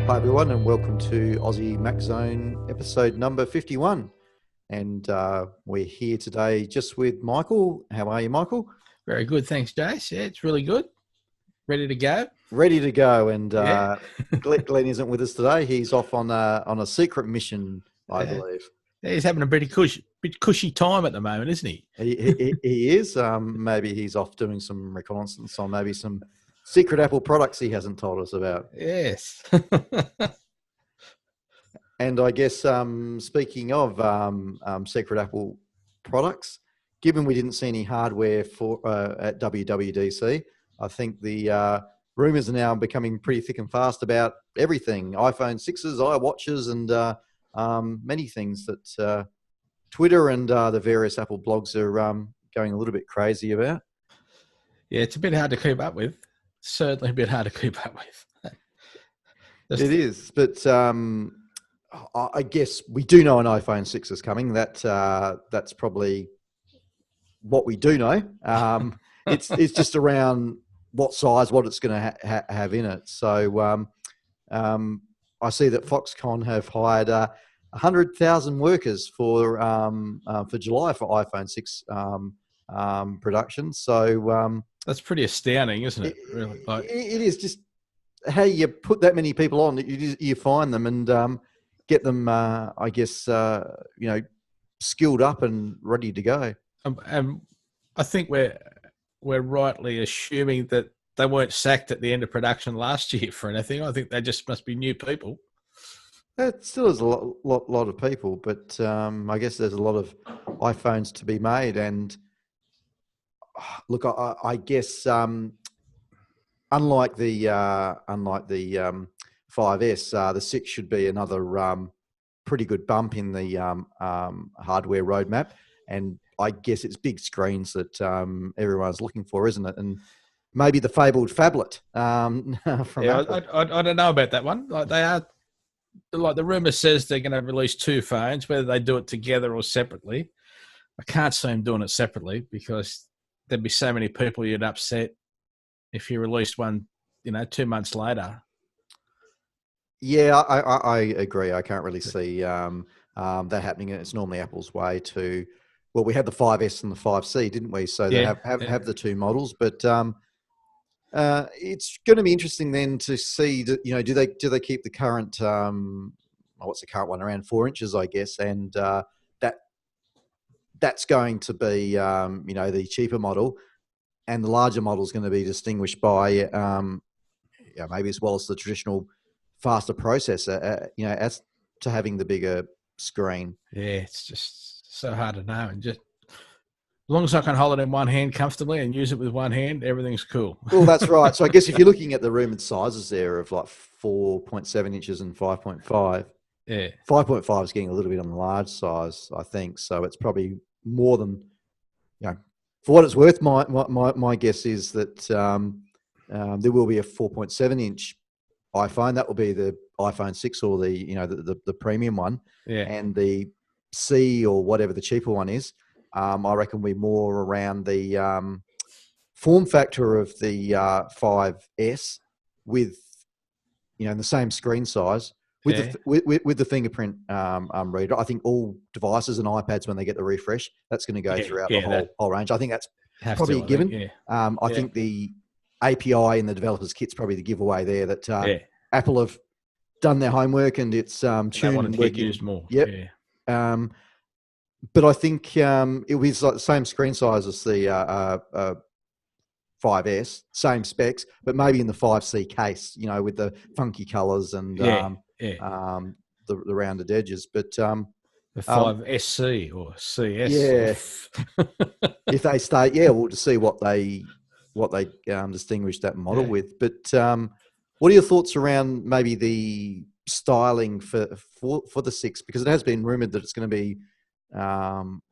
Hi everyone, and welcome to Aussie Mac Zone episode number 51. And we're here today just with Michael. How are you, Michael? Very good, thanks, Jace. Yeah, it's really good. Ready to go. Ready to go. And Yeah. Glenn isn't with us today. He's off on a secret mission, I believe. Yeah, he's having a bit cushy time at the moment, isn't he? He is. Maybe he's off doing some reconnaissance on maybe some secret Apple products he hasn't told us about. Yes. And I guess speaking of secret Apple products, given we didn't see any hardware for at WWDC, I think the rumors are now becoming pretty thick and fast about everything: iPhone 6s, iWatches, and many things that Twitter and the various Apple blogs are going a little bit crazy about. Yeah, it's a bit hard to keep up with. Certainly a bit hard to keep up with. It is, but I guess we do know an iPhone 6 is coming. That's probably what we do know. It's just around what size, what it's going to have in it. So I see that Foxconn have hired 100,000 workers for July for iPhone 6 production. So that's pretty astounding, isn't it? Really, it is. Just how you put that many people on, you find them and get them, I guess, skilled up and ready to go. And I think we're rightly assuming that they weren't sacked at the end of production last year for anything. I think they just must be new people. It still is a lot of people, but I guess there's a lot of iPhones to be made. And look, I guess unlike the 5S, the 6 should be another pretty good bump in the hardware roadmap. And I guess it's big screens that everyone's looking for, isn't it? And maybe the fabled phablet from Apple. I don't know about that one. Like the rumor says they're going to release two phones, whether they do it together or separately. I can't see them doing it separately because there'd be so many people you'd upset if you released one, 2 months later. Yeah, I agree. I can't really see that happening. It's normally Apple's way to. Well, we had the 5S and the 5C, didn't we? So they have the two models, but it's going to be interesting then to see that do they keep the current what's the current one, around 4 inches, I guess, and that's going to be the cheaper model, and the larger model is going to be distinguished by maybe as well as the traditional faster processor, as to having the bigger screen. Yeah, it's just so hard to know. And just as long as I can hold it in one hand comfortably and use it with one hand, everything's cool. Well, that's right. So I guess if you're looking at the rumored sizes there of like 4.7 inches and 5.5, yeah, 5.5 is getting a little bit on the large size, I think. So it's probably more than, for what it's worth, my guess is that there will be a 4.7 inch iPhone. That will be the iPhone 6 or the premium one. Yeah. And the C or whatever the cheaper one is, I reckon we're more around the form factor of the 5S with, the same screen size with the fingerprint reader. I think all devices and iPads, when they get the refresh, that's going to go throughout the whole range. I think that's probably a given. I think the API in the developers kit's probably the giveaway there that Apple have done their homework and it's tuned and working. Used more. Yep. Yeah. But I think it was like the same screen size as the 5S, same specs, but maybe in the 5C case, with the funky colours and the rounded edges. But the 5SC or CS. Yeah. If they stay, to see what they distinguish that model with. But what are your thoughts around maybe the styling for the 6? Because it has been rumoured that it's going to be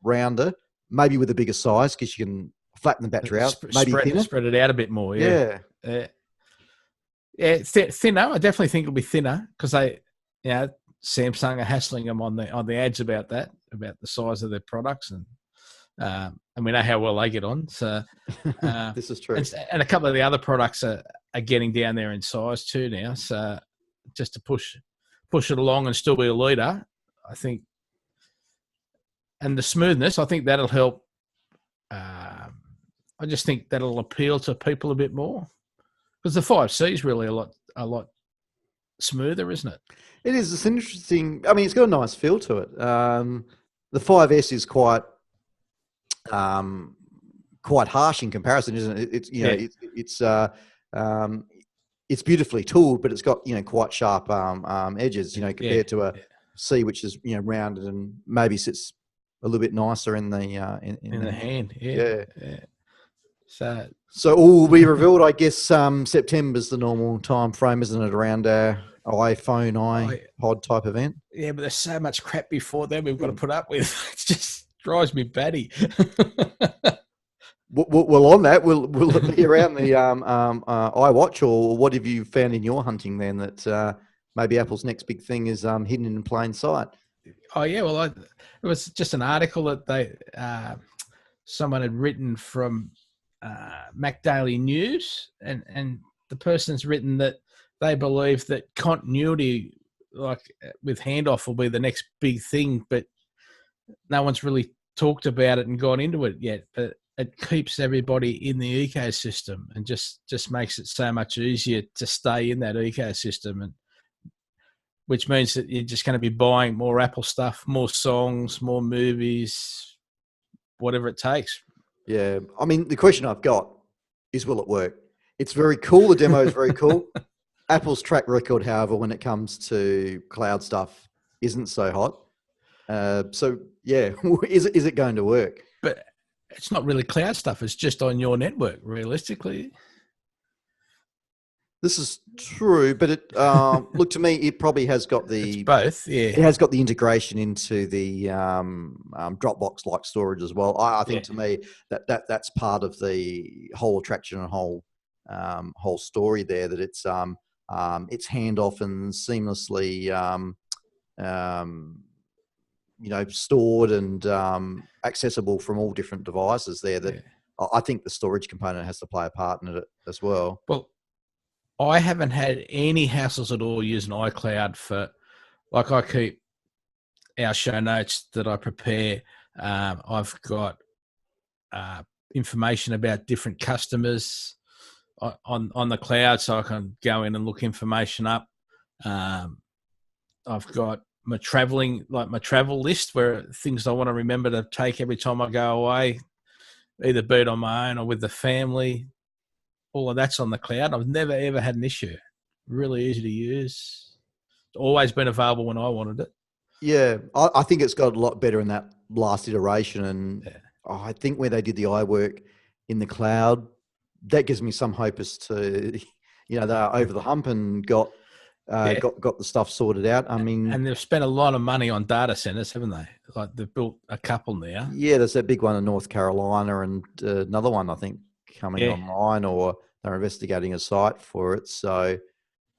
rounder, maybe with a bigger size because you can flatten the battery out, maybe spread it out a bit more. Yeah. Thinner. I definitely think it'll be thinner because Samsung are hassling them on the ads about that, about the size of their products, and we know how well they get on. So this is true. And a couple of the other products are getting down there in size too now. So just to push it along and still be a leader. I think, and the smoothness, I think that'll help. I just think that'll appeal to people a bit more, because the 5C is really a lot smoother, isn't it? It is. It's interesting. I mean, it's got a nice feel to it. The 5S is quite harsh in comparison, isn't it? It's beautifully tooled, but it's got quite sharp edges. Compared to a C, which is rounded and maybe sits a little bit nicer in the in the hand. Yeah. So all will be revealed. I guess September's the normal time frame, isn't it? Around our iPhone iPod type event. Yeah, but there's so much crap before then we've got to put up with. It just drives me batty. Well, on that, will it be around the iWatch, or what have you found in your hunting then that maybe Apple's next big thing is hidden in plain sight? Oh yeah, well, it was just an article that someone had written from Mac Daily News, and the person's written that they believe that continuity, like with handoff, will be the next big thing, but no one's really talked about it and gone into it yet. But it keeps everybody in the ecosystem and just makes it so much easier to stay in that ecosystem, and which means that you're just going to be buying more Apple stuff, more songs, more movies, whatever it takes. Yeah. I mean, the question I've got is, will it work? It's very cool. The demo is very cool. Apple's track record, however, when it comes to cloud stuff, isn't so hot. So, yeah, is it going to work? But it's not really cloud stuff. It's just on your network, realistically. This is true, but it look, to me, it probably has got it's both. Yeah, it has got the integration into the Dropbox-like storage as well. I think to me that's part of the whole attraction and whole story there. That it's handoff and seamlessly stored and accessible from all different devices there. That I think the storage component has to play a part in it as well. Well, I haven't had any hassles at all using iCloud for, like, I keep our show notes that I prepare. I've got information about different customers on the cloud, so I can go in and look information up. I've got my travel list, where things I want to remember to take every time I go away, either be it on my own or with the family. All of that's on the cloud. I've never, ever had an issue. Really easy to use. It's always been available when I wanted it. Yeah, I think it's got a lot better in that last iteration. And I think where they did the iWork in the cloud, that gives me some hope as to, they're over the hump and got the stuff sorted out. I mean, and they've spent a lot of money on data centers, haven't they? Like, they've built a couple now. Yeah, there's that big one in North Carolina and another one, I think, coming online, or they're investigating a site for it. So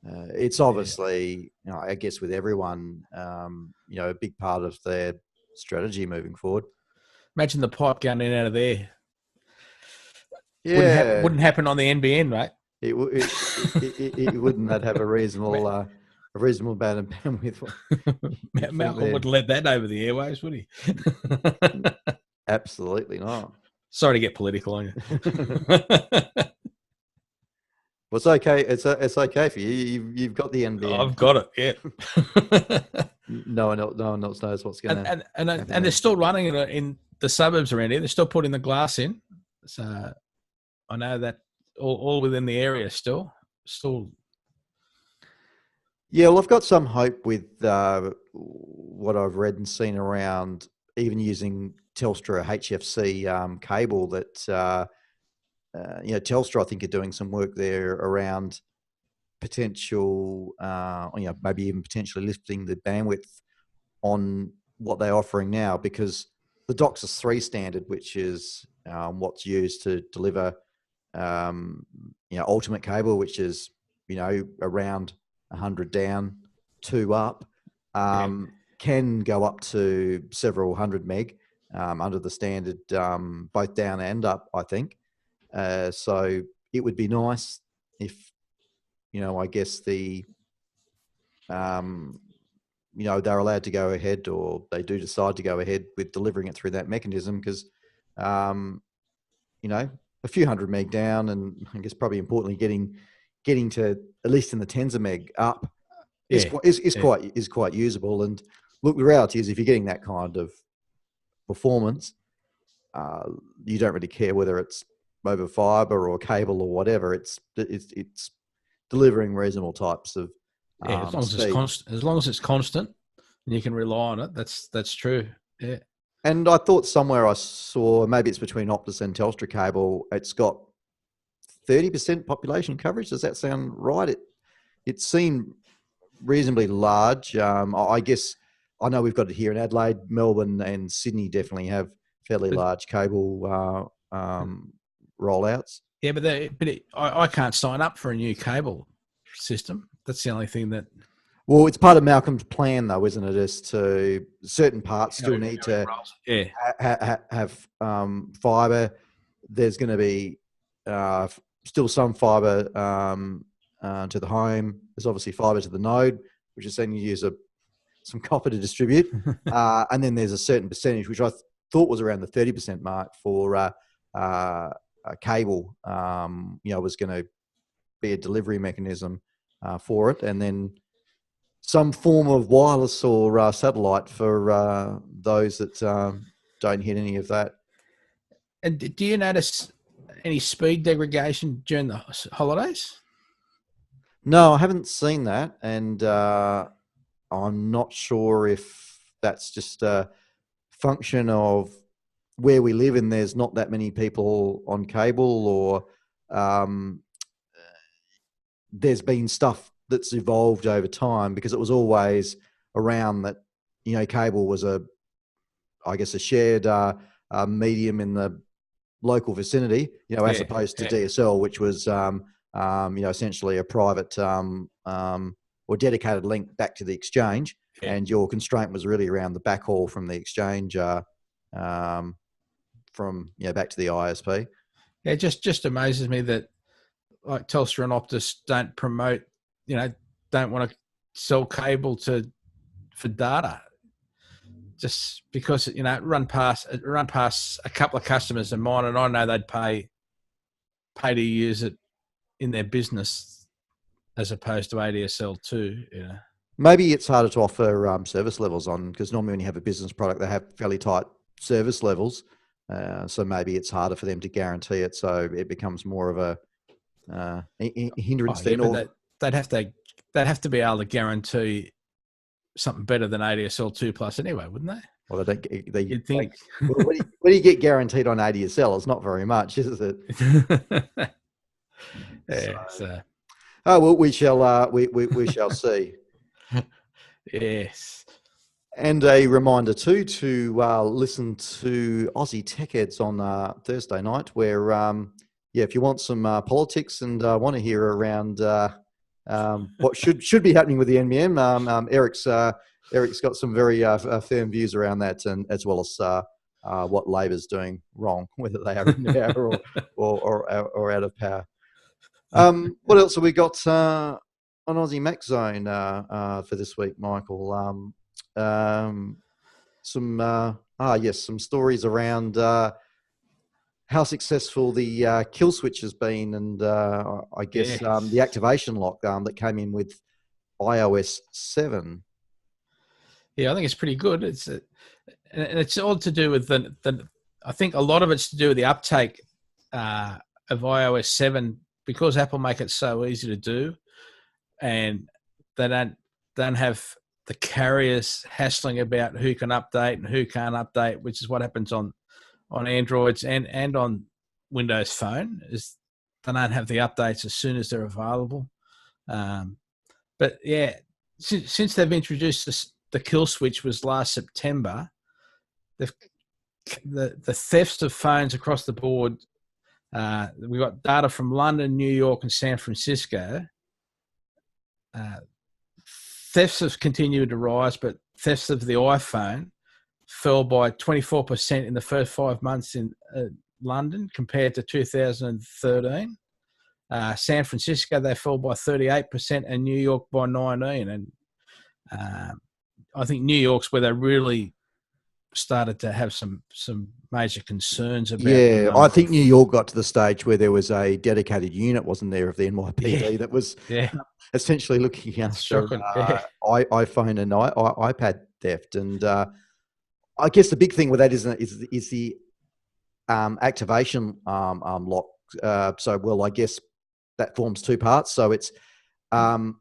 it's obviously, I guess with everyone, a big part of their strategy moving forward. Imagine the pipe going in and out of there. Yeah, wouldn't happen on the NBN, right? It wouldn't. That have a reasonable amount of bandwidth. Malcolm wouldn't let that over the airwaves, would he? Absolutely not. Sorry to get political on you. Well, it's okay. It's okay for you. You've got the NBN. I've got it. Yeah. No one else knows what's going to. And they're still running it in the suburbs around here. They're still putting the glass in. So I know that all within the area still. Yeah, well, I've got some hope with what I've read and seen around, even using Telstra HFC cable. That Telstra, I think, are doing some work there around potential, maybe even potentially lifting the bandwidth on what they're offering now, because the DOCSIS 3 standard, which is what's used to deliver, ultimate cable, which is around 100 down, 2 up, can go up to several hundred meg under the standard, both down and up, I think. So it would be nice if, I guess the they're allowed to go ahead, or they do decide to go ahead with delivering it through that mechanism, because, a few hundred meg down, and I guess probably importantly getting to at least in the tens of meg up is quite usable. And look, the reality is, if you're getting that kind of performance, you don't really care whether it's over fiber or cable or whatever. It's delivering reasonable types of as long as speed. it's constant. As long as it's constant, and you can rely on it. That's true. Yeah. And I thought somewhere I saw, maybe it's between Optus and Telstra cable, it's got 30% population coverage. Does that sound right? It seemed reasonably large. I guess I know we've got it here in Adelaide, Melbourne, and Sydney definitely have fairly large cable rollouts. Yeah, but I can't sign up for a new cable system. That's the only thing that. Well, it's part of Malcolm's plan, though, isn't it? Is to certain parts still need to have fibre. There's going to be still some fibre to the home. There's obviously fibre to the node, which is then you use some copper to distribute, and then there's a certain percentage, which I thought was around the 30% mark for cable. Was going to be a delivery mechanism for it, and then some form of wireless or satellite for those that don't hit any of that. And do you notice any speed degradation during the holidays? No, I haven't seen that, and I'm not sure if that's just a function of where we live and there's not that many people on cable, or there's been stuff that's evolved over time, because it was always around that, cable was a shared medium in the local vicinity, as opposed to DSL, which was, essentially a private or dedicated link back to the exchange. Yeah. And your constraint was really around the backhaul from the exchange from back to the ISP. Yeah, it just amazes me that like Telstra and Optus don't promote, don't want to sell cable for data, just because it run past a couple of customers of mine, and I know they'd pay to use it in their business as opposed to ADSL too. Maybe it's harder to offer service levels on, because normally when you have a business product, they have fairly tight service levels. So maybe it's harder for them to guarantee it. So it becomes more of a hindrance. But they'd have to be able to guarantee something better than ADSL 2+ anyway, wouldn't they? Well, you'd think. What do you get guaranteed on ADSL? It's not very much, is it? Oh well, we shall we shall see. Yes. And a reminder too to listen to Aussie Tech Heads on Thursday night, where if you want some politics and want to hear around what should be happening with the NBN, Eric's got some very firm views around that, and as well as what Labor's doing wrong, whether they are in power or out of power. What else have we got on Aussie Mac Zone for this week, Michael? Some stories around how successful the kill switch has been, and I guess the activation lock that came in with iOS 7. Yeah, I think it's pretty good. And it's all to do with I think a lot of it's to do with the uptake of iOS 7, because Apple make it so easy to do, and they don't have the carriers hassling about who can update and who can't update, which is what happens on Androids and on Windows Phone, is they don't have the updates as soon as they're available. But yeah, since they've introduced the kill switch was last September, the thefts of phones across the board. We got data from London, New York, and San Francisco. Thefts have continued to rise, but thefts of the iPhone fell by 24% in the first 5 months in London compared to 2013. San Francisco, they fell by 38%, and New York by 19%. And I think New York's where they really started to have some major concerns about the Yeah, I number think of. New York got to the stage where there was a dedicated unit, wasn't there, of the NYPD that was Yeah, essentially looking it's after shocking. Yeah, iPhone and iPad theft. And I guess the big thing with that is the activation lock. I guess that forms two parts. So it's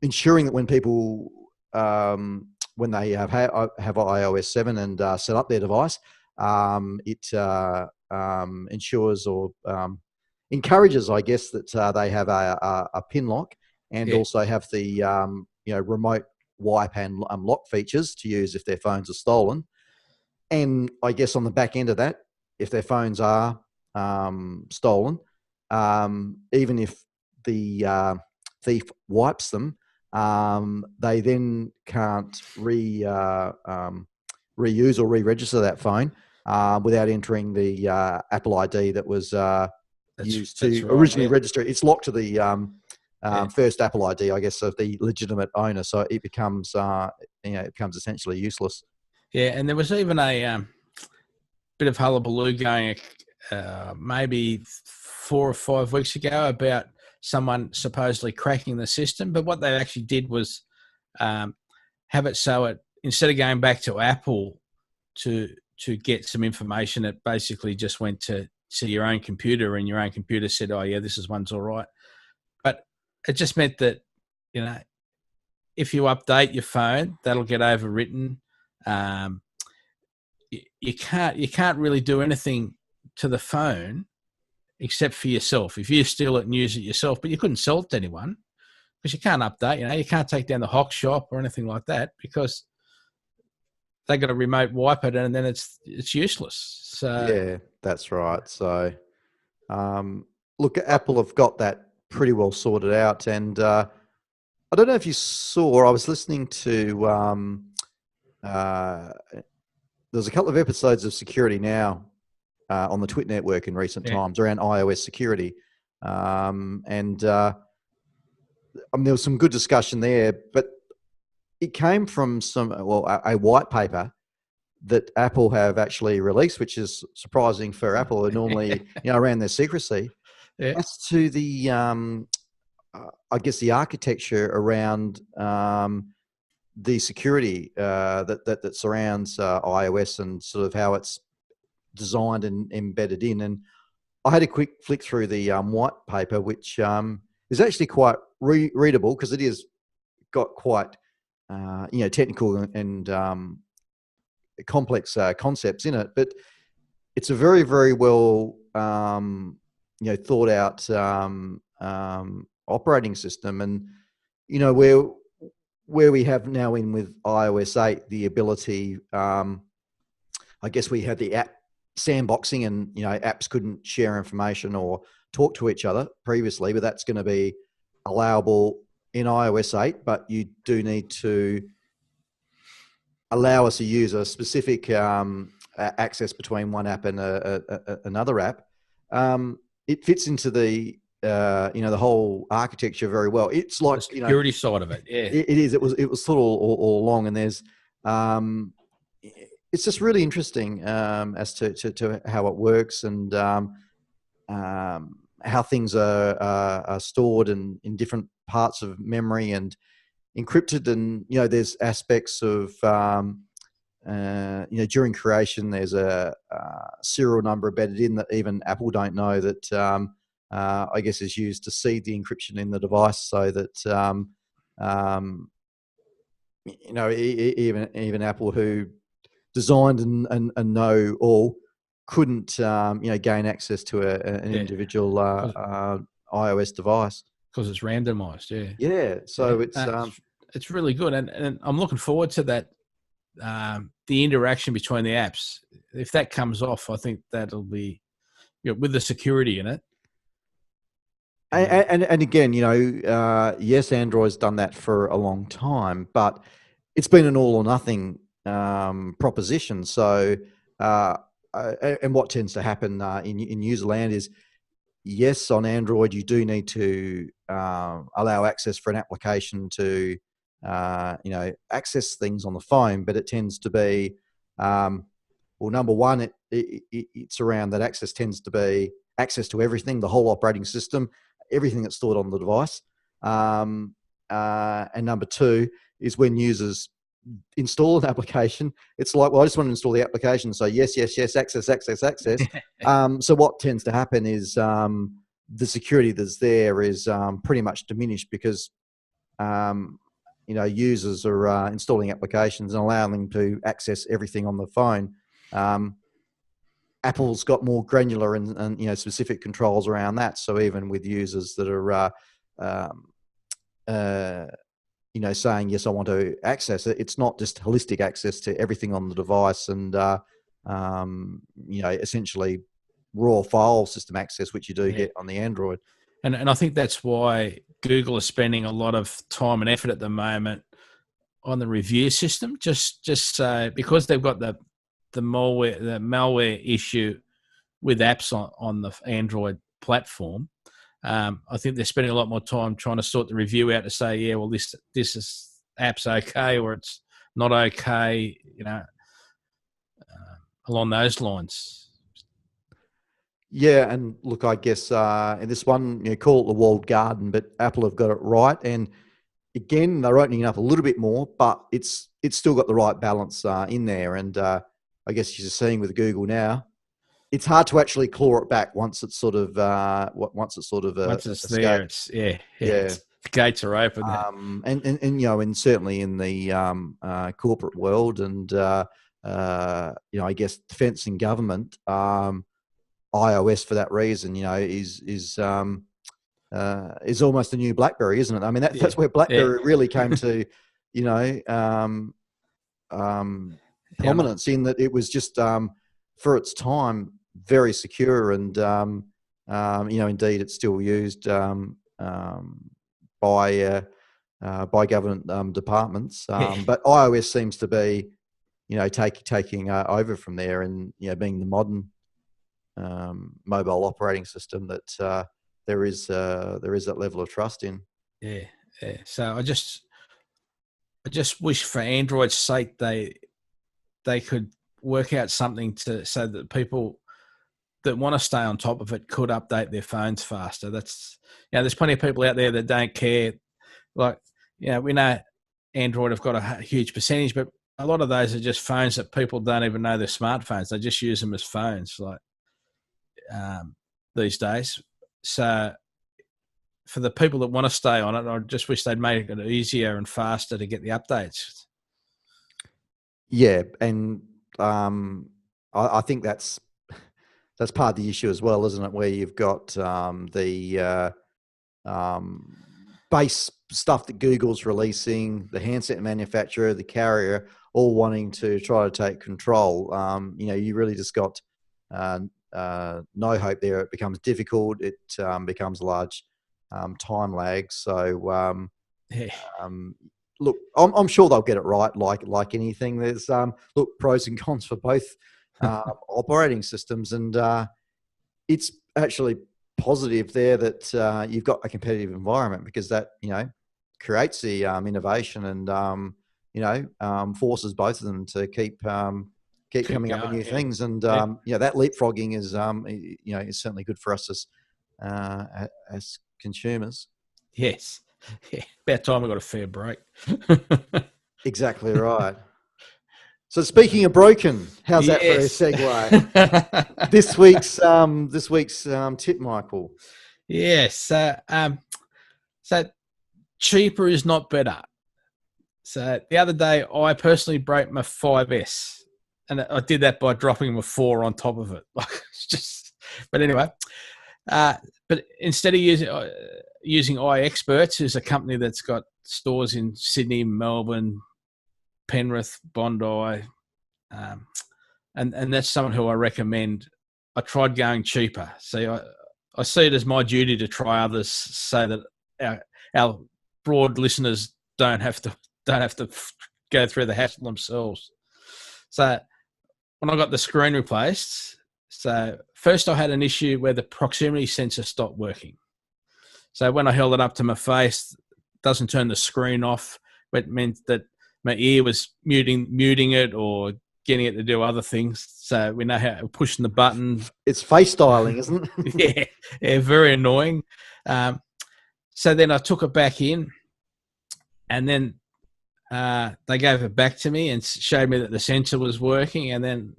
ensuring that when people when they have iOS 7 and set up their device, it ensures or encourages, I guess, that they have a pin lock and yeah, also have the remote wipe and unlock features to use if their phones are stolen. And I guess on the back end of that, if their phones are stolen, even if the thief wipes them, they then can't reuse or re-register that phone without entering the Apple ID that was used that's to right. originally Yeah, register it. It's locked to the yeah, first Apple ID, I guess, of the legitimate owner, so it becomes it becomes essentially useless. yeah. And there was even a bit of hullabaloo going maybe 4 or 5 weeks ago about someone supposedly cracking the system. But what they actually did was have it so it, instead of going back to Apple to get some information, it basically just went to your own computer, and your own computer said, "Oh yeah, this one's all right." But it just meant that, you know, if you update your phone, that'll get overwritten. Um, you can't really do anything to the phone except for yourself. If you steal it and use it yourself, but you couldn't sell it to anyone because you can't update. You can't take down the Hock shop or anything like that because they got a remote wipe it, and then it's useless. So Yeah, that's right. So, look, Apple have got that pretty well sorted out. And I don't know if you saw, I was listening to, there's a couple of episodes of Security Now on the Twit network in recent yeah, times around iOS security. And there was some good discussion there, but it came from a white paper that Apple have actually released, which is surprising for Apple, who normally, around their secrecy, yeah, as to the, I guess, the architecture around the security that surrounds iOS and sort of how it's designed and embedded in. And I had a quick flick through the white paper, which is actually quite readable because it is got quite technical and complex concepts in it, but it's a very, very well thought out operating system. And where we have now in with iOS 8 the ability, I guess we had the app sandboxing, and apps couldn't share information or talk to each other previously, but that's going to be allowable in iOS 8. But you do need to allow us to use a specific access between one app and another app. It fits into the the whole architecture very well. It's like the security side of it. Yeah, it is. It was thought all along, and there's it's just really interesting as to how it works and how things are stored in different parts of memory and encrypted. And there's aspects of during creation there's a serial number embedded in that even Apple don't know that I guess is used to seed the encryption in the device, so that even Apple, who designed and know all, couldn't gain access to an yeah, individual iOS device. because it's randomized. Yeah, Yeah, yeah. so it's It's really good, and I'm looking forward to that. The interaction between the apps, if that comes off, I think that'll be, with the security in it. and again, yes, Android's done that for a long time, but it's been an all or nothing proposition. So, and what tends to happen in user land is, yes, on Android you do need to allow access for an application to access things on the phone, but it tends to be, well, number one, it's around that access tends to be access to everything, the whole operating system, everything that's stored on the device. And number two is when users install an application, it's like, well, I just want to install the application. So yes, access. So what tends to happen is the security that's there is pretty much diminished because users are installing applications and allowing them to access everything on the phone. Apple's got more granular and specific controls around that. So even with users that are saying, yes, I want to access it, it's not just holistic access to everything on the device and, essentially raw file system access, which you do get on the Android. And I think that's why Google is spending a lot of time and effort at the moment on the review system, just because they've got the malware issue with apps on the Android platform. I think they're spending a lot more time trying to sort the review out to say, yeah, well, this app's okay or it's not okay, along those lines. Yeah, and look, I guess in this one, call it the walled garden, but Apple have got it right. And again, they're opening it up a little bit more, but it's still got the right balance in there. And I guess you're seeing with Google now, it's hard to actually claw it back once it's sort of once it's there. It's the gates are open. And certainly in the corporate world, and I guess defence and government. iOS for that reason, is almost a new BlackBerry, isn't it? I mean, that's where BlackBerry really came to, prominence in that it was just for its time very secure and indeed it's still used by government departments. But iOS seems to be, taking over from there and being the modern mobile operating system that there is that level of trust in. Yeah. So I just wish for Android's sake they could work out something so that people that want to stay on top of it could update their phones faster. That's there's plenty of people out there that don't care. Like we know Android have got a huge percentage, but a lot of those are just phones that people don't even know they're smartphones. They just use them as phones. Like. These days. So for the people that want to stay on it, I just wish they'd make it easier and faster to get the updates. Yeah, and I think that's part of the issue as well, isn't it? Where you've got the base stuff that Google's releasing, the handset manufacturer, the carrier, all wanting to try to take control. You really just got no hope there. It becomes difficult. It becomes a large time lag. So look, I'm sure they'll get it right. Like anything, there's pros and cons for both operating systems, and it's actually positive there that you've got a competitive environment because that creates the innovation and forces both of them to keep coming up with new things, and that leapfrogging is is certainly good for us as consumers. Yes, about time we got a fair break. Exactly right. So speaking of broken, how's that for a segue? this week's tip, Michael. Yes. So cheaper is not better. So the other day, I personally broke my 5S. And I did that by dropping a 4 on top of it. But anyway, but instead of using iExperts, who's a company that's got stores in Sydney, Melbourne, Penrith, Bondi, and that's someone who I recommend. I tried going cheaper. So I see it as my duty to try others so that our broad listeners don't have to go through the hassle themselves. So when I got the screen replaced, so first I had an issue where the proximity sensor stopped working. So when I held it up to my face, it doesn't turn the screen off. It meant that my ear was muting it or getting it to do other things. So we know how pushing the button. It's face styling, isn't it? yeah, very annoying. So then I took it back in, and then they gave it back to me and showed me that the sensor was working. And then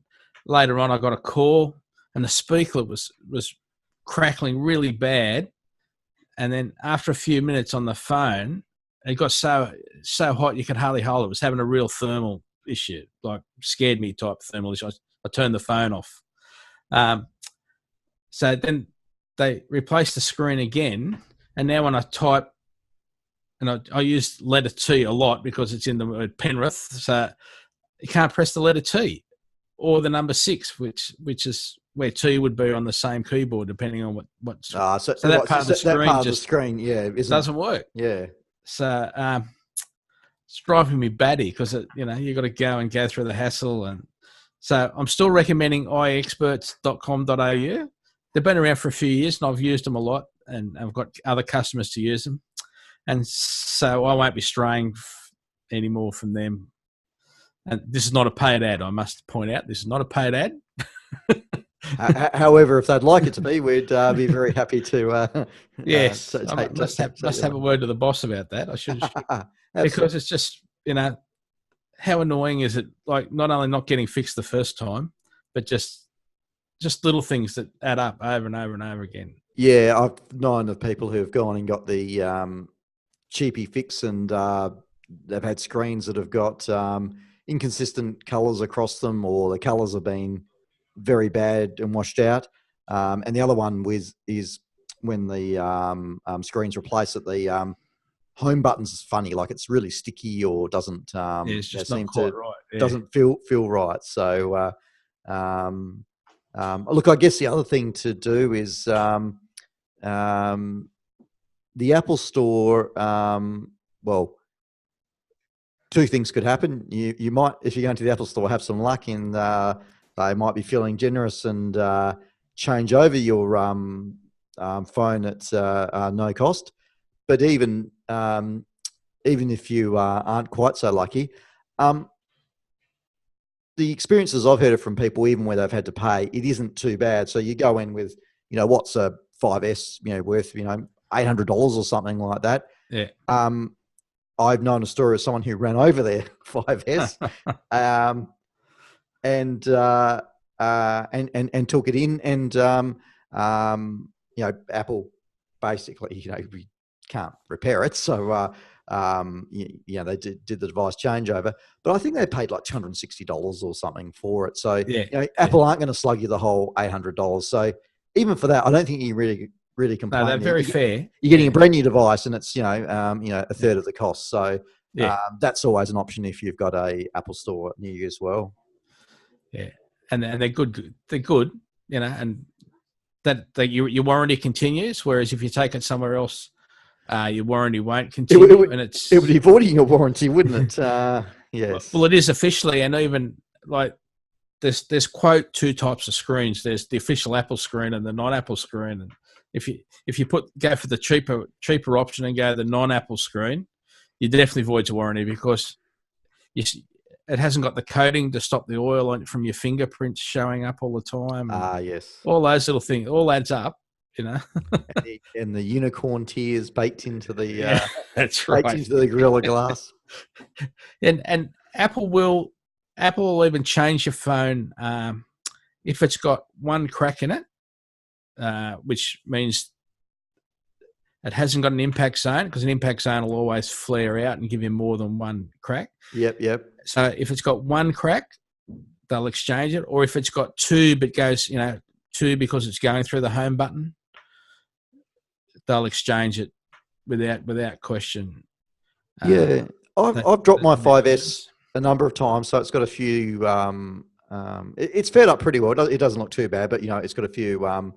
later on, I got a call, and the speaker was crackling really bad. And then after a few minutes on the phone, it got so hot you could hardly hold it. It was having a real thermal issue, like scared me type thermal issue. I turned the phone off. So then they replaced the screen again, and now when I type, and I use letter T a lot because it's in the word Penrith, so you can't press the letter T or the number 6, which is where T would be on the same keyboard, depending on what. so that part of the screen, yeah, doesn't work. Yeah. So it's driving me batty because you got to go through the hassle, and so I'm still recommending iexperts.com.au. They've been around for a few years, and I've used them a lot, and I've got other customers to use them, and so I won't be straying anymore from them. And this is not a paid ad. I must point out, this is not a paid ad. However, if they'd like it to be, we'd be very happy to. Yes, I must have a word to the boss about that. I should, because it's just how annoying is it? Like not only not getting fixed the first time, but just little things that add up over and over and over again. Yeah, I've known of people who have gone and got the cheapy fix, and they've had screens that have got inconsistent colours across them, or the colours have been very bad and washed out. And the other one is when the screen's replaced, that the home button's funny, like it's really sticky or doesn't it's just not quite right. Yeah. Doesn't feel right. So look, I guess the other thing to do is the Apple Store. Well, two things could happen. You might, if you're going to the Apple Store, have some luck in they might be feeling generous and change over your phone at no cost. But even if you aren't quite so lucky, the experiences I've heard from people, even where they've had to pay, it isn't too bad. So you go in with, what's a 5S, worth, $800 or something like that. Yeah. I've known a story of someone who ran over their 5S and took it in, and Apple basically, we can't repair it, so they did the device changeover, but I think they paid like $260 or something for it. So Apple aren't going to slug you the whole $800. So even for that, I don't think you really complain. No, they're very fair. You're getting a brand new device, and it's a third of the cost. So that's always an option if you've got a Apple Store near you as well. Yeah, and they're good. They're good, and that your warranty continues. Whereas if you take it somewhere else, your warranty won't continue. It would be voiding your warranty, wouldn't it? Yes. Well, it is officially, and even like there's quote two types of screens. There's the official Apple screen and the non-Apple screen. And if you go for the cheaper option and go the non-Apple screen, you definitely void your warranty because it hasn't got the coating to stop the oil from your fingerprints showing up all the time. Yes. All those little things all adds up, and the unicorn tears baked into the that's right, baked into the Gorilla Glass. and Apple will even change your phone if it's got one crack in it, which means it hasn't got an impact zone, because an impact zone will always flare out and give you more than one crack. Yep. So if it's got one crack, they'll exchange it. Or if it's got two but goes, two because it's going through the home button, they'll exchange it without question. I've dropped my 5S a number of times, so it's got a few. It's fared up pretty well. It doesn't look too bad, but it's got a few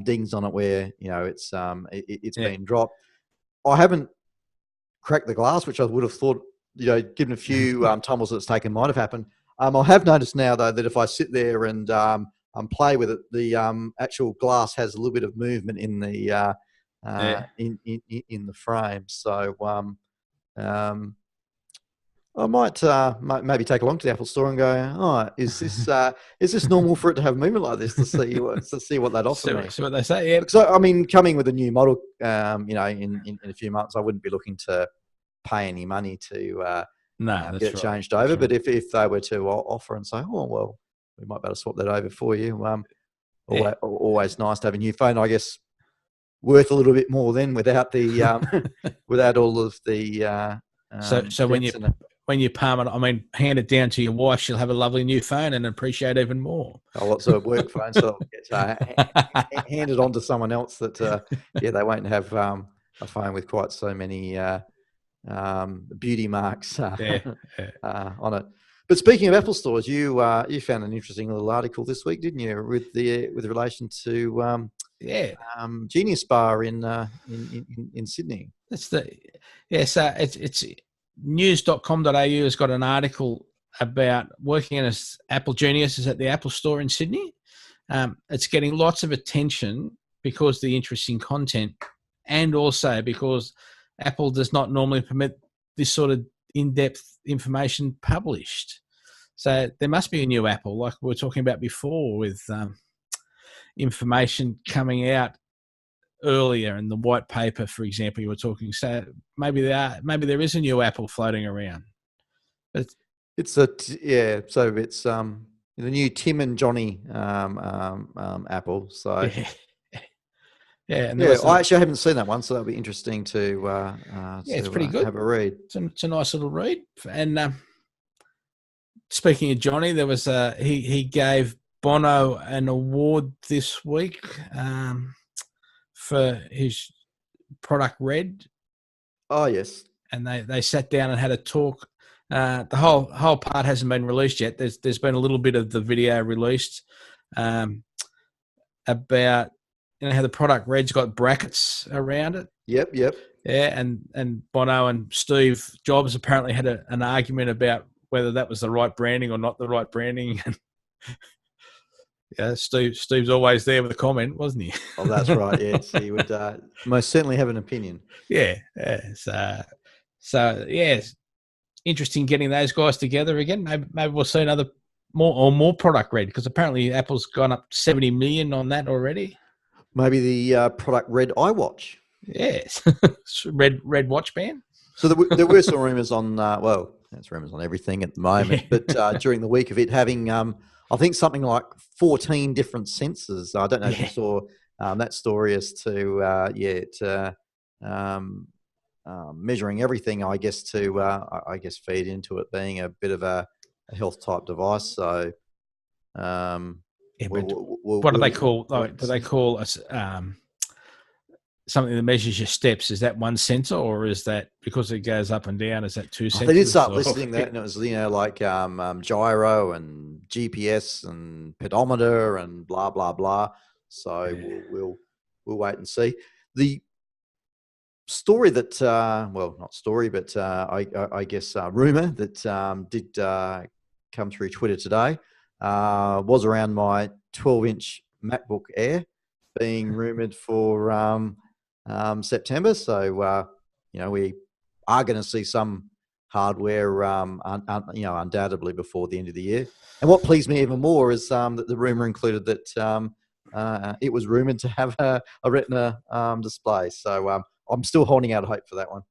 dings on it where it's been dropped. I haven't cracked the glass, which I would have thought, given a few tumbles that's taken, might have happened. I have noticed now though that if I sit there and play with it, the actual glass has a little bit of movement in the in the frame. So I might maybe take along to the Apple store and go, oh, is this normal for it to have movement like this, to see what they'd offer me? See what they say. Yeah. Because I mean, coming with a new model, in a few months, I wouldn't be looking to pay any money to get it changed over. But if they were to offer and say, oh well, we might be able to swap that over for you, always nice to have a new phone. I guess worth a little bit more then without the without all of the. So when you palm it, I mean, hand it down to your wife, she'll have a lovely new phone and appreciate even more. Lots of work phone, so hand it on to someone else that, they won't have a phone with quite so many beauty marks on it. But speaking of Apple stores, you found an interesting little article this week, didn't you, with relation to Genius Bar in Sydney. So it's news.com.au has got an article about working as Apple Geniuses at the Apple Store in Sydney. It's getting lots of attention because of the interesting content, and also because Apple does not normally permit this sort of in-depth information published. So there must be a new Apple, like we were talking about before, with information coming out earlier in the white paper, for example, you were talking. So maybe there is a new Apple floating around. But so it's the new Tim and Johnny Apple. So I actually haven't seen that one, so that'll be interesting to it's pretty good. Have a read. It's a nice little read. And speaking of Johnny, there was he gave Bono an award this week for his product Red. Oh yes, and they sat down and had a talk. The whole part hasn't been released yet. There's been a little bit of the video released about how the product Red's got brackets around it. Yep. Yeah, and Bono and Steve Jobs apparently had an argument about whether that was the right branding or not the right branding. Yeah, Steve's always there with a comment, wasn't he? Oh, that's right. Yes, he would most certainly have an opinion. Yeah. So it's interesting getting those guys together again. Maybe we'll see another more product Red, because apparently Apple's gone up 70 million on that already. Maybe the product Red iWatch. Yes, Red watch band. So there were some rumors on. There's rumors on everything at the moment, but during the week of it having. I think something like 14 different sensors. I don't know if you saw that story as to measuring everything. I guess to feed into it being a bit of a health type device. So, what do they call? Do they call us something that measures your steps? Is that one sensor, or is that because it goes up and down? Is that two sensors? They did start listing that, and it was like gyro and GPS and pedometer and blah blah blah. So we'll wait and see. The story that not story, but I guess rumor that did come through Twitter today was around my 12-inch MacBook Air being rumored for September. So we are going to see some hardware undoubtedly before the end of the year. And what pleased me even more is that the rumor included that it was rumored to have a Retina display. So I'm still holding out hope for that one.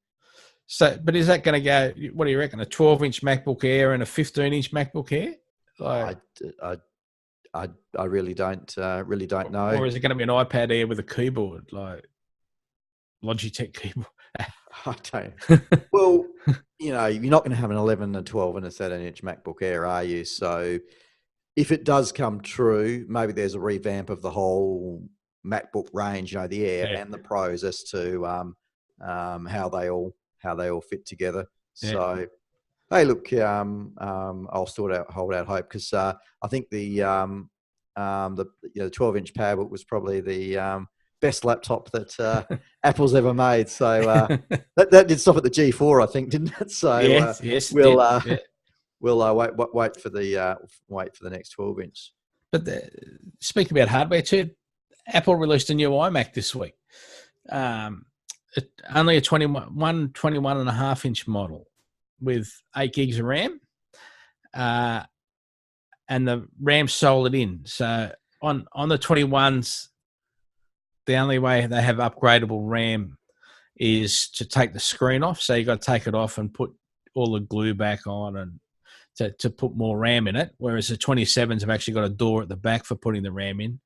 So, but is that going to go? What do you reckon? A 12-inch MacBook Air and a 15-inch MacBook Air? I really don't know. Or is it going to be an iPad Air with a keyboard, like Logitech keyboard? I don't. Well, you're not going to have an 11, a 12, and a 13-inch MacBook Air, are you? So, if it does come true, maybe there's a revamp of the whole MacBook range, the Air and the Pros, as to how they all fit together. Yeah. So, hey, look, I'll still hold out hope, because I think the 12-inch PowerBook was probably the best laptop that Apple's ever made. So that did stop at the G4, I think, didn't it? So yes, we'll wait for the next 12-inch. But speaking about hardware too, Apple released a new iMac this week. Only a 21 and a half inch model. with 8 gigs of RAM, and the RAM soldered in. So on the 21s, the only way they have upgradable RAM is to take the screen off. So you got to take it off and put all the glue back on and to put more RAM in it. Whereas the 27s have actually got a door at the back for putting the RAM in.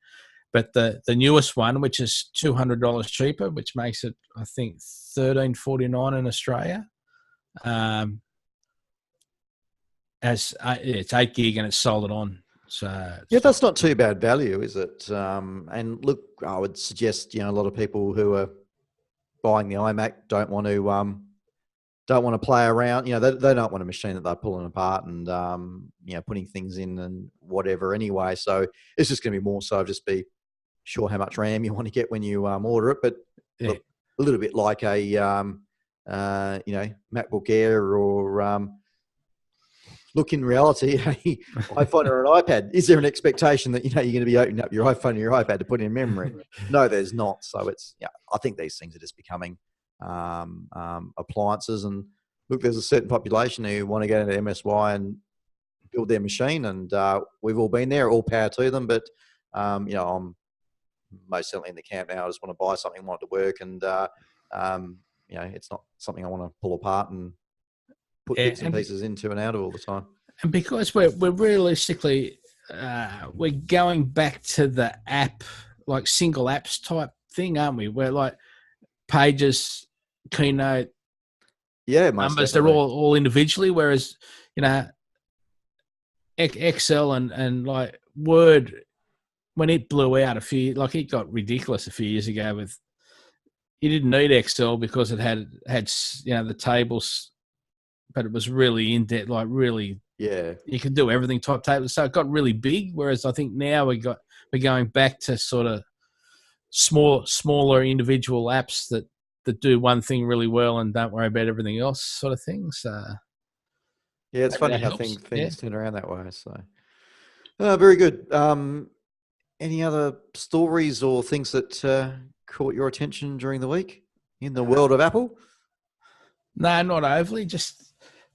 But the newest one, which is $200 cheaper, which makes it, I think, $13.49 in Australia, it's 8 gig and it's soldered on. So yeah, that's not too bad value, is it? And look, I would suggest a lot of people who are buying the iMac don't want to play around. They don't want a machine that they're pulling apart and putting things in and whatever anyway. So it's just going to be more so just be sure how much RAM you want to get when you order it. But look, a little bit like a MacBook Air or look, in reality, an iPhone or an iPad, is there an expectation that you're going to be opening up your iPhone or your iPad to put in memory? No, there's not. So it's I think these things are just becoming appliances. And look, there's a certain population who want to go into MSY and build their machine, and we've all been there. All power to them. But I'm most certainly in the camp now. I just want to buy something, want it to work, and it's not something I want to pull apart and put bits and pieces into and out of all the time. And because we're realistically we're going back to the app, like single apps type thing, aren't we? We're like Pages, Keynote, numbers. Definitely. They're all individually, whereas Excel and like Word, when it blew out it got ridiculous a few years ago. With you didn't need Excel because it had the tables. But it was really in depth, like really, you could do everything type tables. So it got really big. Whereas I think now we're going back to sort of smaller individual apps that do one thing really well and don't worry about everything else, sort of thing. So it's funny how things turn around that way. So very good. Any other stories or things that caught your attention during the week in the world of Apple? No, not overly. Just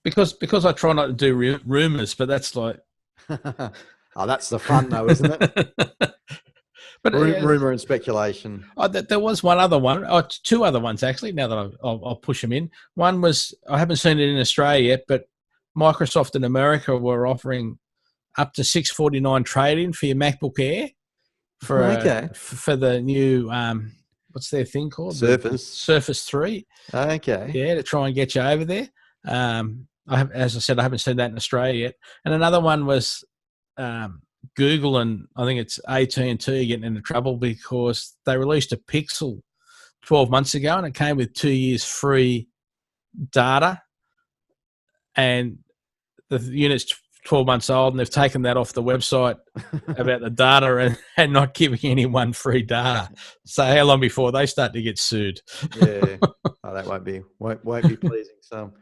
because I try not to do rumors, but that's like that's the fun though, isn't it? But rumor and speculation. There was one other one, two other ones actually. Now that I'll push them in. One was, I haven't seen it in Australia yet, but Microsoft in America were offering up to $649 trade-in for your MacBook Air for the new what's their thing called? Surface 3. Okay. Yeah, to try and get you over there. As I said, I haven't seen that in Australia yet. And another one was Google, and I think it's AT&T getting into trouble because they released a Pixel 12 months ago, and it came with 2 years free data. And the unit's 12 months old, and they've taken that off the website about the data and not giving anyone free data. So how long before they start to get sued? Yeah, that won't be pleasing. So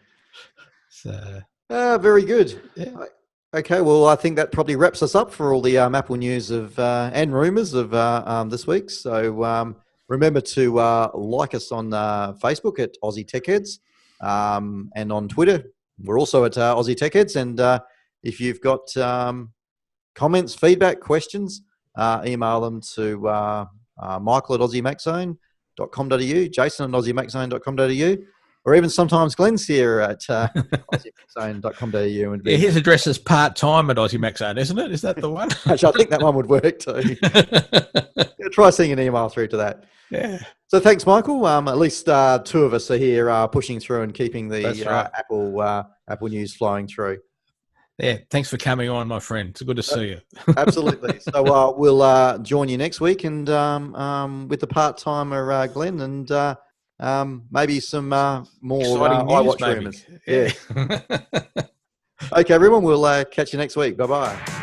very good. Yeah. Okay, well, I think that probably wraps us up for all the Apple news and rumours of this week. So remember to like us on Facebook at Aussie Tech Heads, and on Twitter we're also at Aussie Tech Heads. And if you've got comments, feedback, questions, email them to Michael at AussieMacZone.com.au, Jason at AussieMacZone.com.au, or even sometimes Glenn's here at AussieMacZone.com.au. Yeah, his address is part-time at AussieMacZone, isn't it? Is that the one? Actually, I think that one would work too. Try sending an email through to that. Yeah. So thanks, Michael. At least two of us are here pushing through and keeping the Apple news flowing through. Yeah, thanks for coming on, my friend. It's good to see you. Absolutely. So we'll join you next week, and with the part-timer Glenn, and maybe some more iWatch rumors. Yeah. Okay, everyone. We'll catch you next week. Bye-bye.